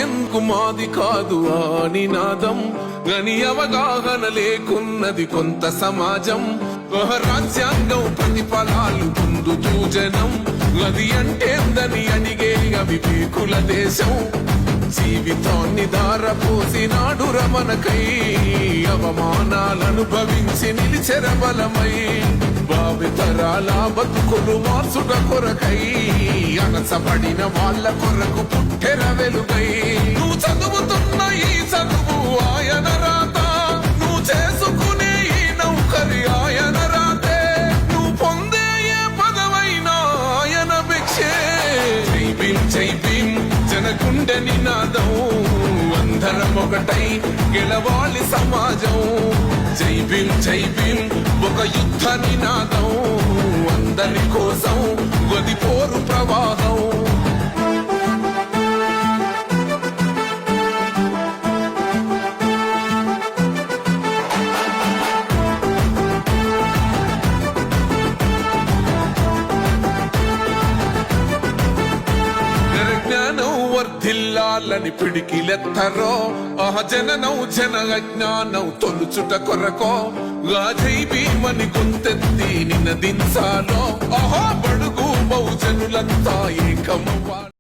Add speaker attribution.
Speaker 1: మాకెందుకు మాది కాదు ఆ నినాదం గని అవగాహన లేకున్నది కొంత సమాజం రాజ్యాంగం ప్రతిఫలాలు పొందుతూ జనం అది అంటేందని అడిగే అవివేకుల దేశం జీవితాన్ని దారపోసినాడు రమణకై అవమానాలనుభవించి నిలిచెర బలమై భావితరాల బతుకులు మార్చుట కొరకై అనసపడిన వాళ్ళ కొరకు పుట్టెర వెలుగై నువ్వు చదువుతున్న ఈ చదువు ఆయన రాత నువ్వు చేసుకునే ఈ నౌకరి ఆయన రాతే నువ్వు పొందే ఏ పదవైనా ఆయన భిక్షే జై భీమ్ జై భీమ్ జనగుండె నినాదం అందరం ఒకటై గెలవాలి సమాజం జై భీమ్ ఒక యుద్ధ నినాదం అందరి కోసం గది పోరు ప్రవాహం వర్ధిల్లాలని పిడికిలెత్తరో జననం జన అజ్ఞానం తొలుచుట కొరకో జై భీమని గొంతెత్తి నినదించాలో బడుగు బహుజనులంతా ఏకమవ్వాలి.